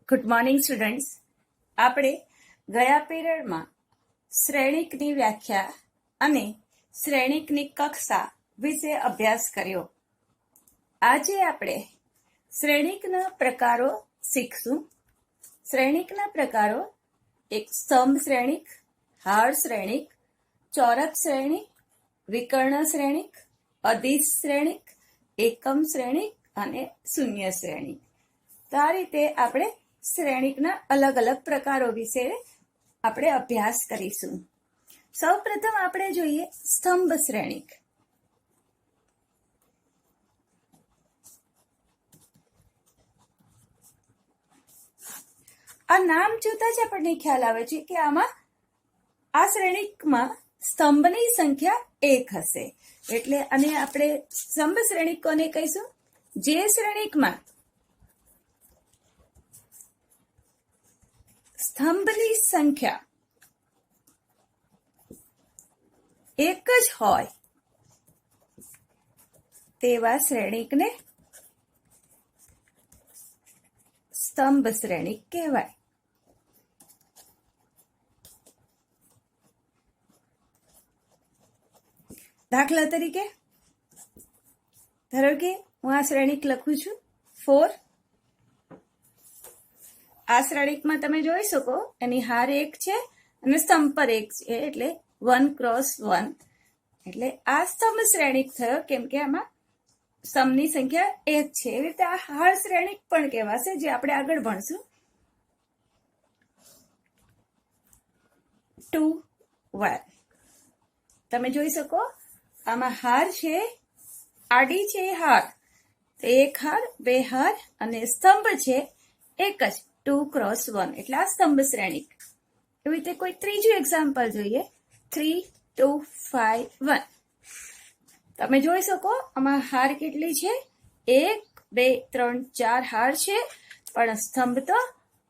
Good morning students. આપણે ગયા પીરિયડમાં શ્રેણિકની વ્યાખ્યા અને શ્રેણિકની કક્ષા વિશે અભ્યાસ કર્યો. આજે આપણે શ્રેણિકના પ્રકારો શીખશું. શ્રેણિકના પ્રકારો એક સ્તંભ શ્રેણિક, હાર શ્રેણિક, ચોરક શ્રેણિક, વિકર્ણ શ્રેણિક, અદિશ શ્રેણિક, એકમ શ્રેણિક અને શૂન્ય શ્રેણિક. તો આ રીતે આપણે શ્રેણિકના અલગ અલગ પ્રકારો વિશે આપણે અભ્યાસ કરીશું. સૌ પ્રથમ આપણે જોઈએ સ્તંભ શ્રેણિક. આ નામ જોતા જ આપણને ખ્યાલ આવે છે કે આ શ્રેણિકમાં સ્તંભની સંખ્યા 1 હશે. એટલે અને આપણે સ્તંભ શ્રેણિક કોને કહીશું? જે શ્રેણિકમાં સ્તંભની સંખ્યા 1 જ હોય તેવા શ્રેણિકને સ્તંભ શ્રેણિક કહેવાય. દાખલા તરીકે ધારો કે હું આ શ્રેણિક લખું છું 4. આ શ્રેણિકમાં તમે જોઈ શકો એની હાર 1 છે અને સ્તંભ પર 1 છે, એટલે 1 ક્રોસ 1. એટલે આ સ્તંભ શ્રેણિક થયો કેમ કે આમાં સ્તંભની સંખ્યા 1 છે. એવી રીતે આ હાર શ્રેણિક પણ કહેવાશે, જે આપણે આગળ ભણશું. 2 1 તમે જોઈ શકો આમાં હાર છે, આડી છે હાર, તો 1 હાર 2 હાર અને સ્તંભ છે 1 જ, 2 ક્રોસ 1. એટલે આ સ્તંભ શ્રેણિક. એવી રીતે કોઈ ત્રીજું એક્ઝામ્પલ જોઈએ. 3 2 5 1 તમે જોઈ શકો આમાં હાર કેટલી છે? 1 2 3 4 હાર છે, પણ સ્તંભ તો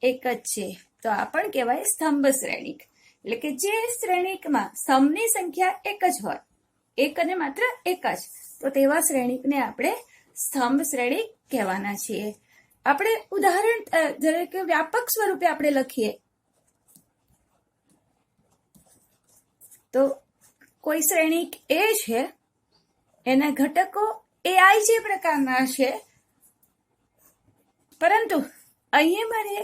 1 જ છે. તો આ પણ કહેવાય સ્તંભ શ્રેણિક. એટલે કે જે શ્રેણિકમાં સ્તંભની સંખ્યા 1 જ હોય, 1 અને માત્ર 1 જ, તો તેવા શ્રેણિકને આપણે સ્તંભ શ્રેણિક કહેવાના છીએ. આપણે ઉદાહરણ તરીકે વ્યાપક સ્વરૂપે આપણે લખીએ તો કોઈ શ્રેણિક એ છે, એના ઘટકો AI જે પ્રકારના છે, પરંતુ અહીંયા મારે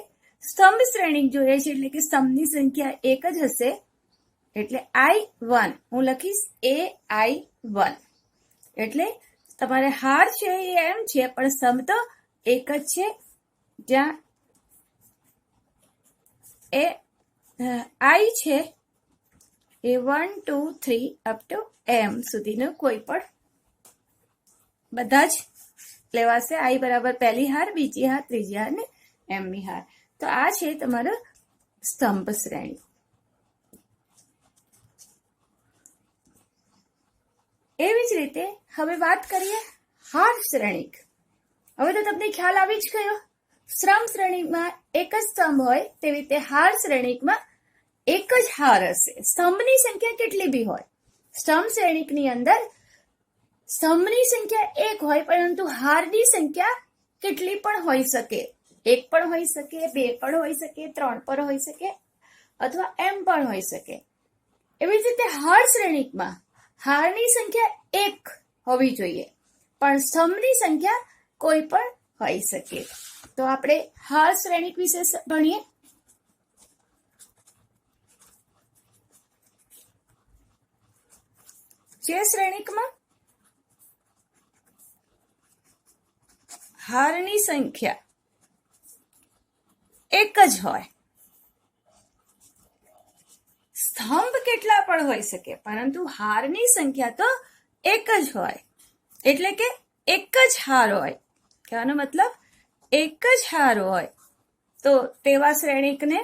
સ્તંભ શ્રેણિક જોઈએ છે, એટલે કે સ્તંભની સંખ્યા 1 જ હશે. એટલે I1 હું લખીશ AI1. એટલે તમારે હાર છે એ એમ છે, પણ સ્તંભ તો 1 જ છે, જ્યાં એ I છે એ 1 2 3 અપ ટુ M સુધીનો કોઈ પણ બધા જ લેવાશે. I બરાબર પહેલી હાર, બીજી હાર, ત્રીજી હાર ને એમની હાર. તો આ છે તમારો સ્તંભ શ્રેણી. એવી જ રીતે હવે વાત કરીએ હાર શ્રેણિક. હવે તો તમને ખ્યાલ આવી જ ગયો, સ્તંભ શ્રેણિકમાં 1 જ સ્તંભ હોય, તેવી રીતે હાર શ્રેણિકમાં 1 જ હાર હશે. સ્તંભની સંખ્યા કેટલી બી હોય, સ્તંભ શ્રેણિકની અંદર સ્તંભની સંખ્યા 1 હોય, પરંતુ હારની સંખ્યા કેટલી પણ હોઈ શકે. 1 પણ હોઈ શકે, 2 પણ હોઈ શકે, 3 પણ હોઈ શકે, અથવા એમ પણ હોઈ શકે. એવી જ રીતે હાર શ્રેણિકમાં હારની સંખ્યા 1 હોવી જોઈએ, પણ સ્તંભની સંખ્યા કોઈ પણ હોઈ શકે. તો આપણે હાર શ્રેણિક વિશે ભણીએ. જે શ્રેણિકમાં હારની સંખ્યા 1 જ હોય, સ્તંભ કેટલા પણ હોઈ શકે, પરંતુ હારની સંખ્યા તો 1 જ હોય. એટલે કે 1 જ હાર હોય. કહેવાનો મતલબ 1 જ હાર હોય, તો તેવા શ્રેણિકને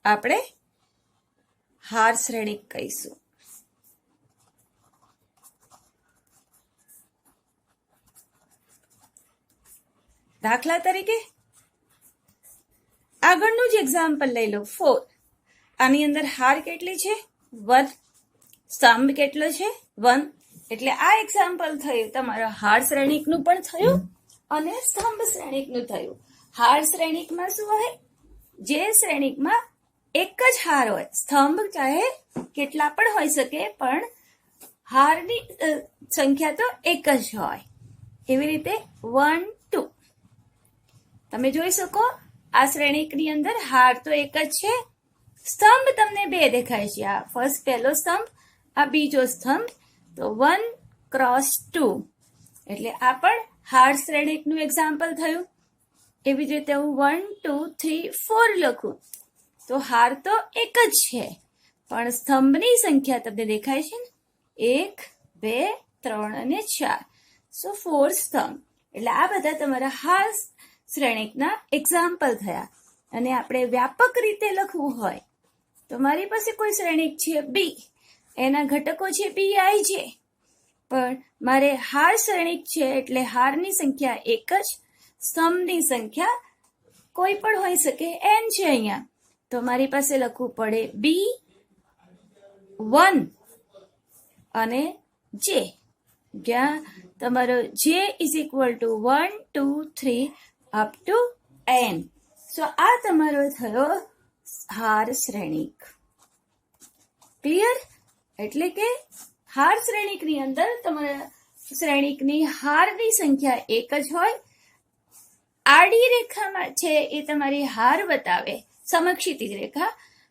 આપણે હાર શ્રેણિક કહીશું. દાખલા તરીકે આગળનું જ એક્ઝામ્પલ લઈ લો. 4. આની અંદર હાર કેટલી છે? 1. સ્તંભ કેટલો છે? 1. એટલે આ એક્ઝામ્પલ થયું તમારા હાર શ્રેણિકનું પણ થયું અને સ્તંભ શ્રેણિકનું થયું. હાર શ્રેણિકમાં શું હોય? જે શ્રેણિકમાં એક જ હાર હોય. સ્તંભ ચાહે કેટલા પણ હોઈ શકે, પણ હારની સંખ્યા તો એક જ હોય. એવી રીતે 1 2 તમે જોઈ શકો આ શ્રેણિકની અંદર હાર તો એક જ છે, સ્તંભ તમને બે દેખાય છે. આ ફર્સ્ટ પહેલો સ્તંભ, આ બીજો સ્તંભ. તો 1 ક્રોસ 2 એટલે આ પણ હાર શ્રેણિકનું એક્ઝામ્પલ થયું. એવી જ રીતે હું 1 2 3 4 લખું તો હાર તો એક જ છે, પણ સ્તંભની સંખ્યા તમને દેખાય છે ને, 1 2 3 અને 4. સો 4 સ્તંભ. એટલે આ બધા તમારા હાર શ્રેણિકના એક્ઝામ્પલ થયા. અને આપણે વ્યાપક રીતે લખવું હોય તો મારી પાસે કોઈ શ્રેણિક છે બી, એના ઘટકો છે બી આઈ જે, પણ મારે હાર શ્રેણિક છે એટલે હારની સંખ્યા એક જ, સ્તંભની સંખ્યા કોઈ પણ હોઈ શકે, એન છે અહીંયા. તો મારી પાસે લખવું પડે બી 1 અને જે, જ્યાં તમારો જે is equal to 1 2 3 up to n. સો આ તમારો થયો હાર શ્રેણિક. ક્લિયર? એટલે કે હાર શ્રેણિકની અંદર તમારા શ્રેણિકની હારની સંખ્યા એક જ હોય. આડી રેખામાં છે એ તમારી હાર બતાવે, સમક્ષિતિજ રેખા,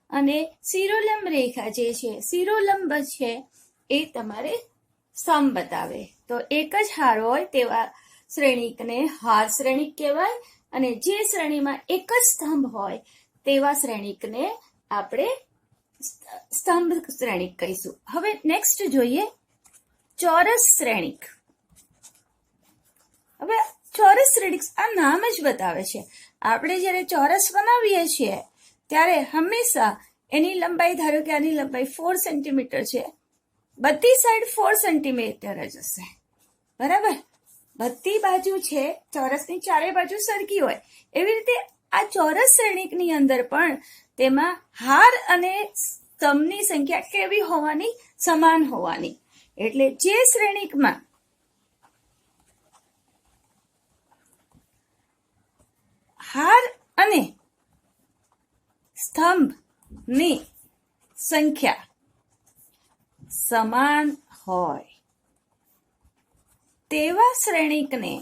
અને શિરોલંબ રેખા જે છે, શિરોલંબ છે એ તમારે સ્તંભ બતાવે. તો એક જ હાર હોય તેવા શ્રેણિકને હાર શ્રેણિક કહેવાય, અને જે શ્રેણીમાં એક જ સ્તંભ હોય તેવા શ્રેણિકને આપણે સ્તંભ શ્રેણિક કહીશું. હવે નેક્સ્ટ જોઈએ ચોરસ શ્રેણિક. હવે ચોરસ શ્રેણિક આ નામ જ બતાવે છે. આપણે જ્યારે ચોરસ બનાવીએ છીએ ત્યારે હંમેશા એની લંબાઈ, ધારો કે આની લંબાઈ 4 સેન્ટીમીટર છે, બધી સાઈડ 4 સેન્ટીમીટર જ હશે, બરાબર? બધી બાજુ છે ચોરસની ચારે બાજુ સરખી હોય. એવી રીતે આ ચોરસ શ્રેણિકની અંદર પણ તેમાં હાર અને સ્તંભની સંખ્યા કેવી હોવાની? સમાન હોવાની. એટલે જે શ્રેણિકમાં હાર અને સ્તંભની સંખ્યા સમાન હોય તેવા શ્રેણિકને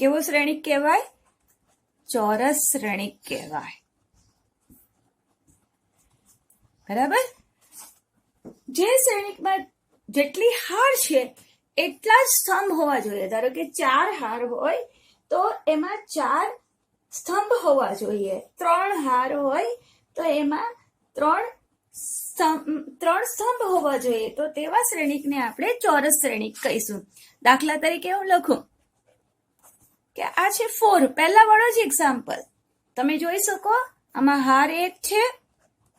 કેવો શ્રેણિક કહેવાય? ચોરસ શ્રેણિક કહેવાય. બરાબર? જે શ્રેણિકમાં જેટલી હાર છે એટલા જ સ્તંભ હોવા જોઈએ. ધારો કે 4 હાર હોય તો એમાં 4 સ્તંભ હોવા જોઈએ. 3 હાર હોય તો એમાં 3 સ્તંભ હોવા જોઈએ. તો તેવા શ્રેણિકને આપણે ચોરસ શ્રેણિક કહીશું. દાખલા તરીકે હું લખું કે આ છે 4, પહેલા વાળો જ એક્ઝામ્પલ. તમે જોઈ શકો આમાં હાર 1 છે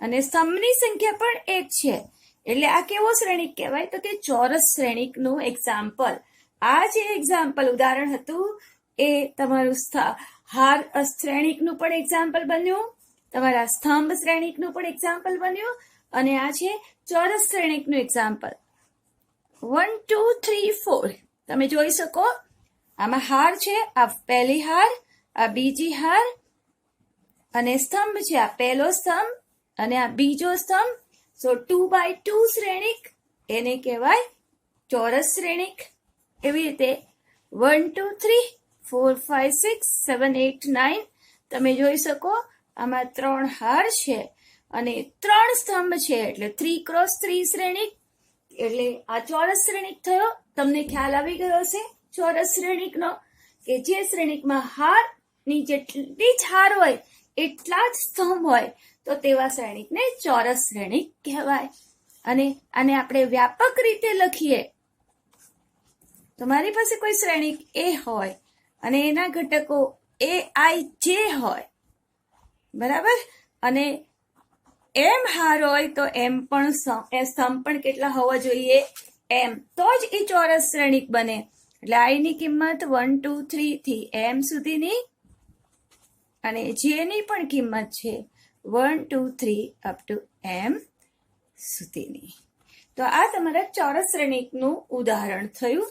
અને સ્તંભની સંખ્યા પણ 1 છે. એટલે આ કેવો શ્રેણિક કહેવાય? તો કે ચોરસ શ્રેણિકનું એક્ઝામ્પલ. આ જે એક્ઝામ્પલ ઉદાહરણ હતું એ તમારું હાર શ્રેણિકનું પણ એક્ઝામ્પલ બન્યું, તમારા સ્તંભ શ્રેણિકનું પણ એક્ઝામ્પલ બન્યું, અને આ છે ચોરસ શ્રેણિકનું એક્ઝામ્પલ. 1 2 3 4 તમે જોઈ શકો આમાં હાર છે, આ પહેલી હાર, આ બીજી હાર, અને સ્તંભ છે, આ પહેલો સ્તંભ અને આ બીજો સ્તંભ. સો 2 by 2 શ્રેણિક, એને કહેવાય ચોરસ શ્રેણિક. એવી રીતે 1 2 3 4 5 6 7 8 9 તમે જોઈ શકો આમાં 3 હાર છે અને 3 સ્તંભ છે, એટલે 3 ક્રોસ 3 શ્રેણિક. એટલે આ ચોરસ શ્રેણિક થયો. તમને ખ્યાલ આવી ગયો હશે ચોરસ શ્રેણિકનો, કે જે શ્રેણિકમાં હારની જેટલી જ હાર હોય એટલા જ સ્તંભ હોય તો તેવા શ્રેણિકને ચોરસ શ્રેણિક કહેવાય. અને આને આપણે વ્યાપક રીતે લખીએ તો મારી પાસે કોઈ શ્રેણિક એ હોય અને એના ઘટકો એ આઈ જે હોય, બરાબર? અને એમ હાર હોય તો એમ પણ સ્તંભ પણ કેટલા હોવા જોઈએ? એમ. તો જ એ ચોરસ શ્રેણિક બને. એટલે આઈ ની કિંમત 1 2 3 થી એમ સુધીની, અને જે ની પણ કિંમત છે 1 2 3 અપ ટુ એમ સુધીની. તો આ તમારા ચોરસ શ્રેણિકનું ઉદાહરણ થયું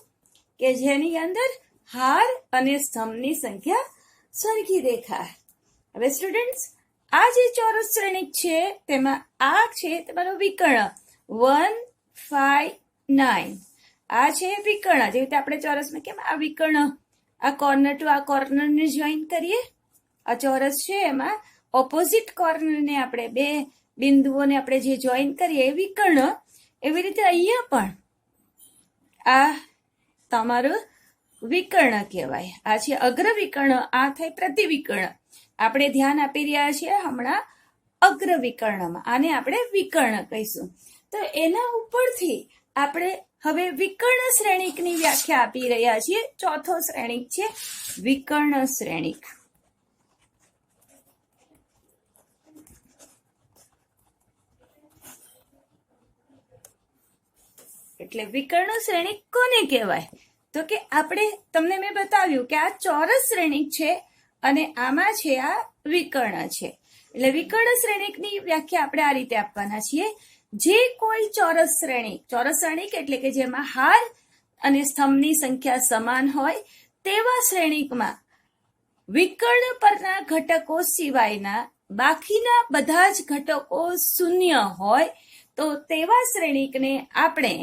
કે જેની અંદર હાર અને સ્તંભની સંખ્યા સરખી દેખાય. હવે સ્ટુડન્ટ્સ, આ જે ચોરસ શ્રેણિક છે તેમાં આ છે તમારો વિકર્ણ 1, 5, 9. આ છે વિકર્ણ, જેવી રીતે આપણે ચોરસમાં કેમ આ વિકર્ણ આ કોર્નર ટુ આ કોર્નરને જોઈન કરીએ. આ ચોરસ છે એમાં ઓપોઝિટ કોર્નરને આપણે બે બિંદુઓને આપણે જે જોઈન કરીએ એ વિકર્ણ. એવી રીતે અહીંયા પણ આ તમારું વિકર્ણ કહેવાય. આ છે અગ્ર વિકર્ણ, આ થાય પ્રતિવિકર્ણ. આપણે ધ્યાન આપી રહ્યા છીએ હમણાં અગ્ર વિકર્ણમાં, આને આપણે વિકર્ણ કહીશું. તો એના ઉપરથી આપણે હવે વિકર્ણ શ્રેણિકની વ્યાખ્યા આપી રહ્યા છીએ. ચોથો શ્રેણિક છે વિકર્ણ શ્રેણિક. એટલે વિકર્ણ શ્રેણિક કોને કહેવાય? તો કે આપણે તમને મેં બતાવ્યું કે આ ચોરસ શ્રેણિક છે અને આમાં છે આ વિકર્ણ છે. એટલે વિકર્ણ શ્રેણિકની વ્યાખ્યા આપણે આ રીતે આપવાના છીએ. જે કોઈ ચોરસ શ્રેણિક એટલે કે જેમાં હાર અને સ્તંભની સંખ્યા સમાન હોય તેવા શ્રેણિકમાં વિકર્ણ પરના ઘટકો સિવાયના બાકીના બધા જ ઘટકો શૂન્ય હોય તો તેવા શ્રેણિકને આપણે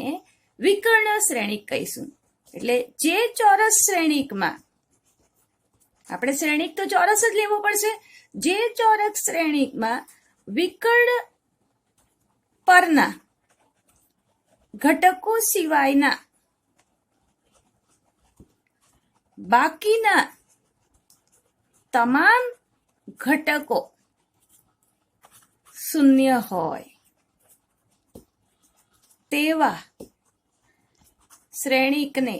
વિકર્ણ શ્રેણિક કહીશું. એટલે જે ચોરસ શ્રેણિકમાં, આપણે શ્રેણિક તો ચોરસ જ લેવો પડશે, જે ચોરસ શ્રેણિકમાં વિકર્ણ પરના ઘટકો સિવાયના બાકીના તમામ ઘટકો શૂન્ય હોય તેવા શ્રેણિકને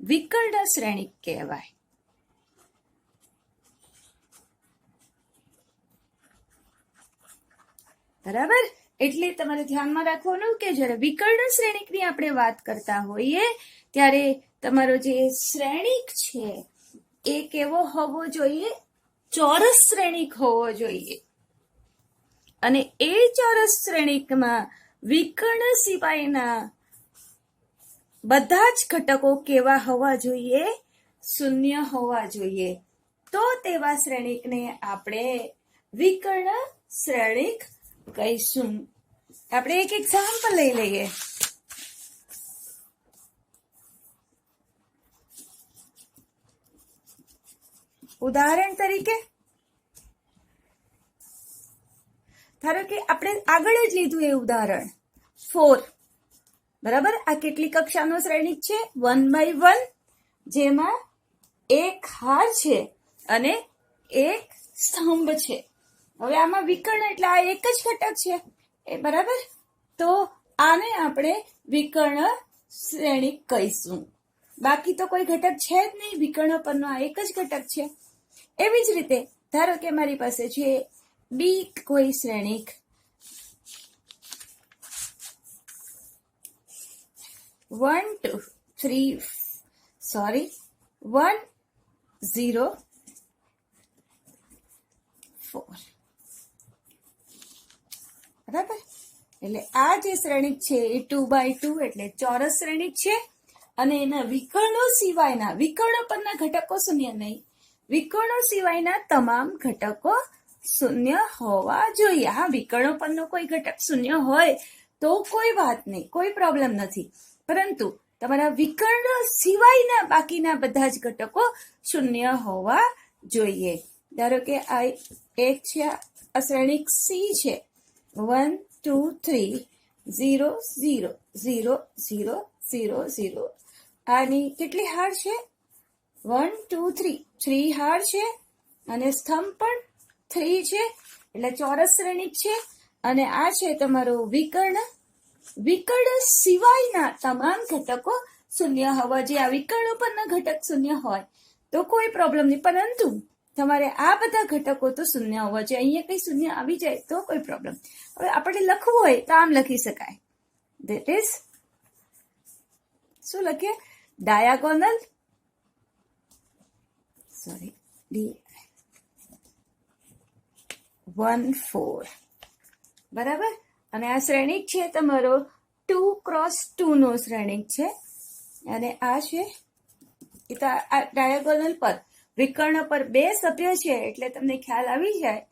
વિકર્ણ શ્રેણિક કહેવાય. બરાબર? એટલે તમારે ધ્યાનમાં રાખવાનું કે જ્યારે વિકર્ણ શ્રેણિકની આપણે વાત કરતા હોઈએ ત્યારે તમારો જે શ્રેણિક છે એ કેવો હોવો જોઈએ? ચોરસ શ્રેણિક હોવો જોઈએ. અને એ ચોરસ શ્રેણિકમાં વિકર્ણ સિવાયના બધા જ ઘટકો કેવા હોવા જોઈએ? શૂન્ય હોવા જોઈએ. તો તેવા શ્રેણિકને આપણે વિકર્ણ શ્રેણિક કહીશું. આપણે એક એક્ઝામ્પલ લઈ લઈએ. ઉદાહરણ તરીકે ધારો કે આપણે આગળ જ લીધું એ ઉદાહરણ 4. બરાબર? આ કેટલી કક્ષાનો શ્રેણિક છે? 1/1, જેમાં એક હાર છે અને એક સ્તંભ છે. હવે આમાં વિકર્ણ એટલે આ એક જ ઘટક છે એ. બરાબર? તો આને આપણે વિકર્ણ શ્રેણિક કહીશું. બાકી તો કોઈ ઘટક છે જ નહીં, વિકર્ણ પરનો આ એક જ ઘટક છે. એવી જ રીતે ધારો કે મારી પાસે છે બી કોઈ શ્રેણિક 1, 2, 3, 1, 0, 4. બરાબર? એટલે આ જે શ્રેણિક છે એ 2/2 એટલે ચોરસ શ્રેણિક છે. અને એના વિકર્ણો સિવાયના, વિકર્ણો પરના ઘટકો શૂન્ય નહીં, વિકર્ણો સિવાયના તમામ ઘટકો શૂન્ય હોવા જોઈએ. હા, વિકર્ણો પરનો કોઈ ઘટક શૂન્ય હોય તો કોઈ વાત નહીં, કોઈ પ્રોબ્લેમ નથી. પરંતુ તમારા વિકર્ણ સિવાયના બાકીના બધા જ ઘટકો શૂન્ય હોવા જોઈએ. ધારો કે આ એક છે, આ શ્રેણિક સી છે 1, 2, 3, 0, 0, 0, 0, 0, 0. આની કેટલી હાર છે? 1, 2, 3, 3 હાર છે અને સ્તંભ પણ 3 છે. એટલે ચોરસ શ્રેણિક છે. અને આ છે તમારો વિકર્ણ. વિકર્ણ સિવાયના તમામ ઘટકો શૂન્ય હોવા જોઈએ. આ વિકર્ણો પરના ઘટક શૂન્ય હોય તો કોઈ પ્રોબ્લેમ નહીં, પરંતુ તમારે આ બધા ઘટકો તો શૂન્ય હોવા જોઈએ. અહીંયા કઈ શૂન્ય આવી જાય તો કોઈ પ્રોબ્લેમ. હવે આપણે લખવું હોય તો આમ લખી શકાય. ધેટ ઇઝ શું લખીએ? Diagonal, D 1, 4. બરાબર? અને આ શ્રેણિક છે તમારો 2x2 નો શ્રેણિક છે. અને આ છે એ તો આ ડાયાગોનલ પર વિકર્ણ પર બે સભ્ય છે એટલે તમને ખ્યાલ આવી જાય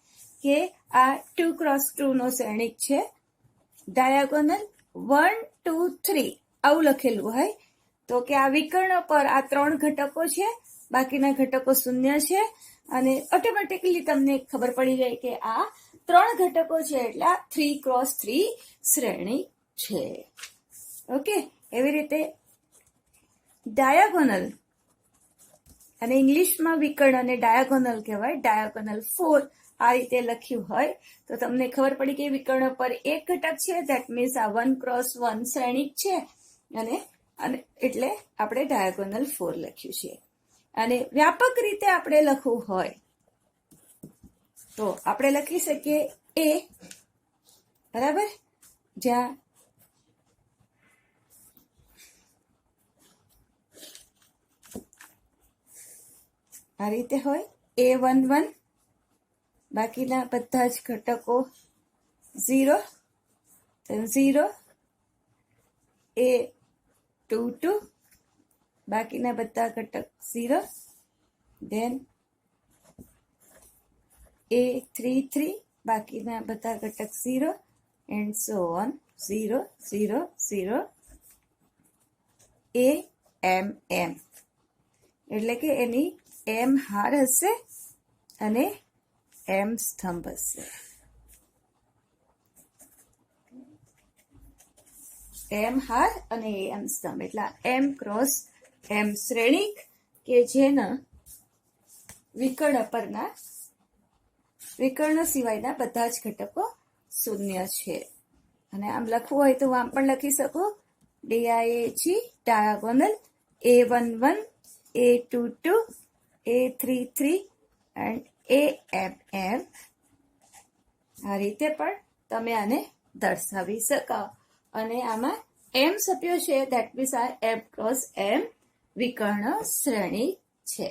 કે આ 2x2 નો શ્રેણિક છે. ડાયાગોનલ 1 2 3 આવું લખેલું હોય તો કે આ વિકર્ણ પર આ 3 ઘટકો છે, બાકીના ઘટકો શૂન્ય છે અને ઓટોમેટિકલી તમને ખબર પડી જાય કે આ 3 ઘટકો છે એટલે આ 3x3 શ્રેણી છે. ઓકે, એવી રીતે ડાયાગોનલ અને ઇંગ્લિશમાં વિકર્ણને ડાયાગોનલ કહેવાય. ડાયાગોનલ 4 આ રીતે લખ્યું હોય તો તમને ખબર પડી કે વિકર્ણ પર એક ઘટક છે, ધેટ મીન્સ આ 1x1 શ્રેણિક છે અને એટલે આપણે ડાયાગોનલ 4 લખ્યું છે. અને વ્યાપક રીતે આપણે લખવું હોય તો આપણે લખી શકીએ એ, બરાબર, જ્યાં આ રીતે હોય A11, બાકીના બધા જ ઘટકો 0, then 0, A22, બાકીના બધા ઘટક 0, then A33, બાકીના બધા ઘટક 0, and so on, 0 0 0, AMM, એટલે કે એની M હાર હશે અને M સ્તંભ હશે. M હાર અને M સ્તંભ એટલે M ક્રોસ M શ્રેણિક કે જેના વિકર્ણ સિવાયના બધા જ ઘટકો શૂન્ય છે. અને આમ લખવું હોય તો આમ પણ લખી શકો DIAG diagonal A11, A22, A33 and AMM. આ રીતે પણ તમે આને દર્શાવી શકો. અને આમાં M સભ્યો છે, ધેટ મીન્સ આ M ક્રોસ M વિકર્ણ શ્રેણી છે.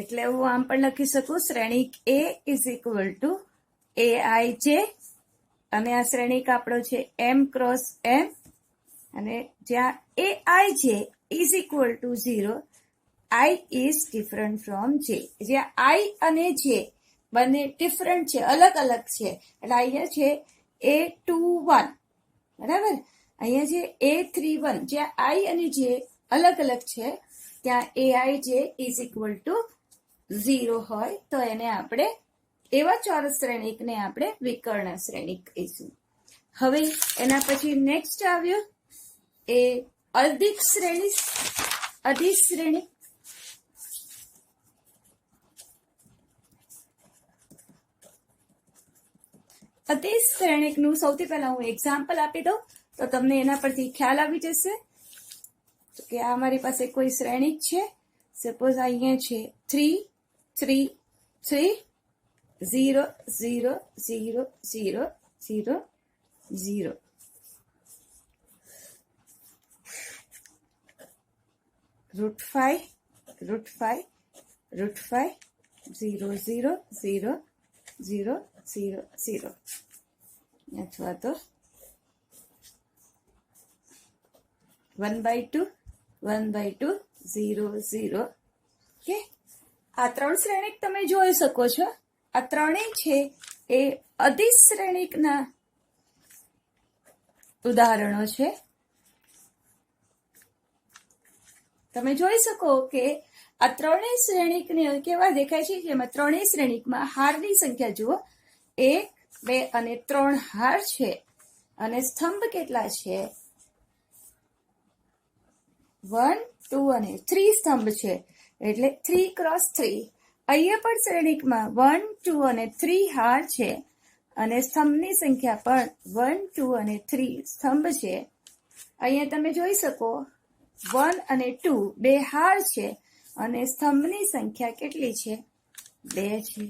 એટલે હું આમ પણ લખી શકું શ્રેણિક A is equal to AIJ અને આ શ્રેણિક આપણો છે M ક્રોસ M અને જ્યાં AIJ is equal to 0, I is different from J. જ્યાં I અને J બંને ડિફરન્ટ છે, અલગ અલગ છે, એટલે અહીંયા છે A21, બરાબર, અહીંયા છે A31, જ્યાં I અને J અલગ અલગ છે ત્યાં AIJ is equal to 0 હોય તો એને આપણે એવા ચોરસ શ્રેણિકને આપણે વિકર્ણ શ્રેણિક કહીશું. હવે એના પછી નેક્સ્ટ આવ્યું એ અધિક શ્રેણી. અધિક શ્રેણી અધિક શ્રેણિકનું સૌથી પહેલા હું એક્ઝામ્પલ આપી દઉં તો તમને એના પરથી ખ્યાલ આવી જશે કે આ મારી પાસે કોઈ શ્રેણિક છે. સપોઝ અહીંયા છે 3 3 3 0 0 0 0 0 0. √5 √5 √5 0 0 0 0 0 0 અથવા તો 1/2 1/2 0 0. ઓકે, આ ત્રણ શ્રેણિક તમે જોઈ શકો છો. આ ત્રણેય છે એ અધિક શ્રેણિકના ઉદાહરણો છે. તમે જોઈ શકો કે આ ત્રણેય શ્રેણિકને કેવા દેખાય છે, જેમાં ત્રણેય શ્રેણિકમાં હારની સંખ્યા જુઓ 1 2 અને 3 હાર છે અને સ્તંભ કેટલા છે 1 2 અને 3 સ્તંભ છે એટલે 3x3. અહીંયા પણ શ્રેણિકમાં 1 2 અને 3 હાર છે અને સ્તંભની સંખ્યા પણ 1 2 અને 3 સ્તંભ છે. અહીંયા તમે જોઈ શકો 1 અને 2 બે હાર છે અને સ્તંભની સંખ્યા કેટલી છે 2 છે.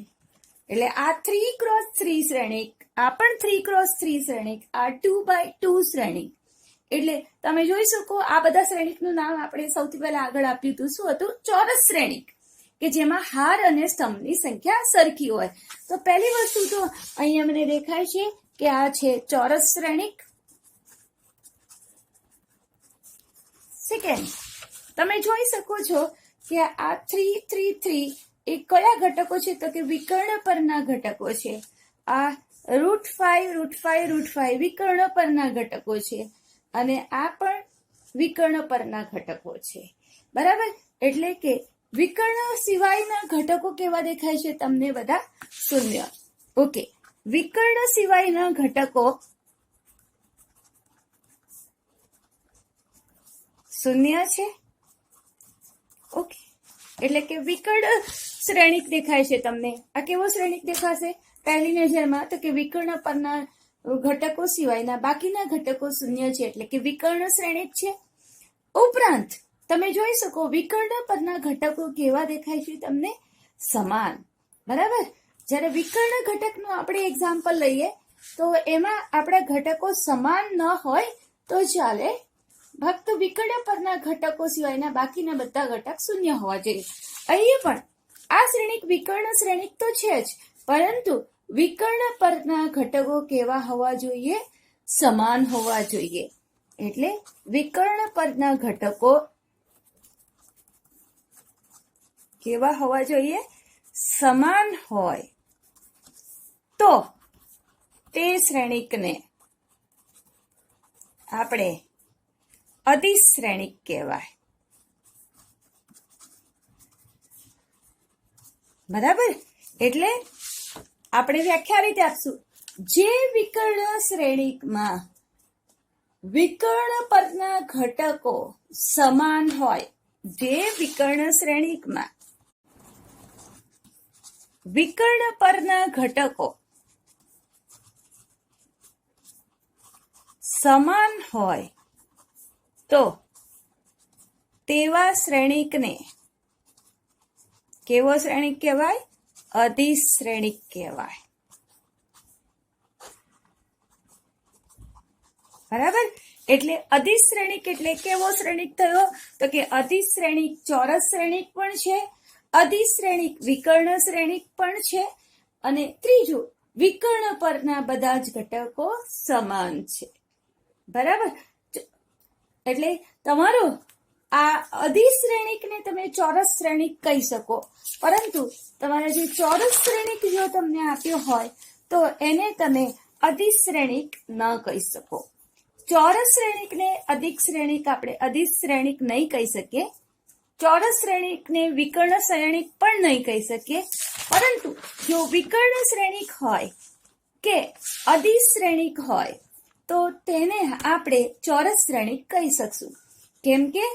એટલે આ 3x3 શ્રેણિક, આ પણ 3x3 શ્રેણિક, આ 2x2 શ્રેણિક. એટલે તમે જોઈ શકો આ બધા શ્રેણિકનું નામ આપણે સૌથી પહેલા આગળ આપ્યું હતું, શું હતું? ચોરસ શ્રેણિક. કે જેમાં હાર અને સ્તંભની સંખ્યા સરખી હોય. તો પહેલી વસ્તુ તો અહીંયા મને દેખાય છે કે આ છે ચોરસ શ્રેણિક. સેકન્ડ, તમે જોઈ શકો છો કે આ 3 3 3 એ કયા ઘટકો છે? તો કે વિકર્ણ પરના ઘટકો છે. આ √5 √5 √5 વિકર્ણ પરના ઘટકો છે અને આ પણ વિકર્ણ પરના ઘટકો છે. બરાબર? એટલે કે વિકર્ણ સિવાયના ઘટકો કેવા દેખાય છે તમને બધા? શૂન્ય. ઓકે, વિકર્ણ સિવાયના ઘટકો શૂન્ય છે. ઓકે, એટલે કે વિકર્ણ શ્રેણિક દેખાય છે તમને. આ કેવો શ્રેણિક દેખાશે પહેલી નજરમાં? તો કે વિકર્ણ પરના ઘટકો સિવાયના બાકીના ઘટકો શૂન્ય છે, એટલે કે વિકર્ણ શ્રેણિક છે. ઉપરાંત તમે જોઈ શકો વિકર્ણ પરના ઘટકો કેવા દેખાય છે તમને? સમાન. બરાબર? જ્યારે વિકર્ણ ઘટકનું આપણે એક્ઝામ્પલ લઈએ તો એમાં આપણા ઘટકો સમાન ન હોય તો ચાલે, ફક્ત વિકર્ણ પરના ઘટકો સિવાયના બાકીના બધા ઘટક શૂન્ય હોવા જોઈએ. અહીંયા પણ આ શ્રેણિક વિકર્ણ શ્રેણિક તો છે જ, પરંતુ વિકર્ણ પરના ઘટકો કેવા હોવા જોઈએ? સમાન હોવા જોઈએ. એટલે વિકર્ણ પરના ઘટકો કેવા હોવા જોઈએ? સમાન હોય તો તે શ્રેણિકને આપણે અધિશ્રેણિક કહેવાય. બરાબર? એટલે આપણે વ્યાખ્યા રીતે આપશું: જે વિકર્ણ શ્રેણિકમાં વિકર્ણ પરના ઘટકો સમાન હોય, જે વિકર્ણ શ્રેણિકમાં વિકર્ણ પરના ઘટકો સમાન હોય તો તેવા શ્રેણિકને કેવો શ્રેણિક કહેવાય? અધિશ્રેણિક કહેવાય. બરાબર? એટલે અધિશ્રેણિક એટલે કેવો શ્રેણિક થયો? તો કે અધિશ્રેણિક ચોરસ શ્રેણિક પણ છે, અધિશ્રેણિક વિકર્ણ શ્રેણિક પણ છે, અને ત્રીજું વિકર્ણ પરના બધા જ ઘટકો સમાન છે. બરાબર? એટલે તમારું આ અધિશ્રેણિકને તમે ચોરસ શ્રેણિક કહી શકો, પરંતુ તમારે જે ચોરસ શ્રેણિક જો તમને આપ્યો હોય તો એને તમે અધિશ્રેણિક ન કહી શકો. ચોરસ શ્રેણિકને અધિક શ્રેણિક આપણે અધિશ્રેણિક નહીં કહી શકીએ, ચોરસ શ્રેણિકને વિકર્ણ શ્રેણિક પણ નહીં કહી શકીએ, પરંતુ જો વિકર્ણ શ્રેણિક હોય કે અધિશ્રેણિક હોય તો તેને આપણે ચોરસ શ્રેણિક કહી શકશું. કેમ કે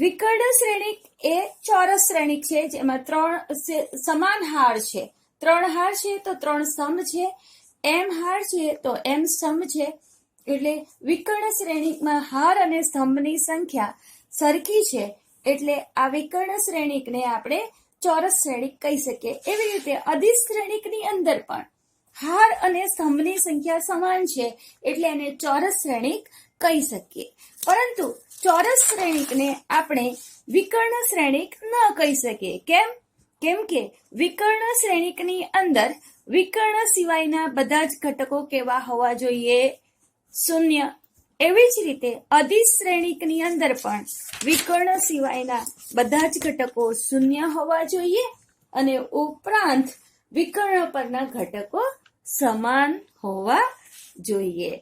વિકર્ણ શ્રેણિક એ ચોરસ શ્રેણિક છે જેમાં 3 સમાન હાર છે. 3 હાર છે તો 3 સ્તંભ છે, એમ હાર છે તો એમ સ્તંભ છે. એટલે વિકર્ણ શ્રેણિકમાં હાર અને સ્તંભની સંખ્યા સરખી છે, એટલે આ વિકર્ણ શ્રેણિકને આપણે ચોરસ શ્રેણિક કહી શકીએ. એવી રીતે અધિશ્રેણિકની અંદર પણ હાર અને સ્તંભની સંખ્યા સમાન છે, એટલે એને ચોરસ શ્રેણિક કહી શકીએ. પરંતુ ચોરસ શ્રેણિકને આપણે વિકર્ણ શ્રેણિક ન કહી શકીએ. કેમ કે વિકર્ણ શ્રેણિકની અંદર વિકર્ણ સિવાયના બધા જ ઘટકો કેવા હોવા જોઈએ? શૂન્ય. એવી જ રીતે અધિશ્રેણિકની અંદર પણ વિકર્ણ સિવાયના બધા જ ઘટકો શૂન્ય હોવા જોઈએ, અને ઉપરાંત વિકર્ણ પરના ઘટકો સમાન હોવા જોઈએ.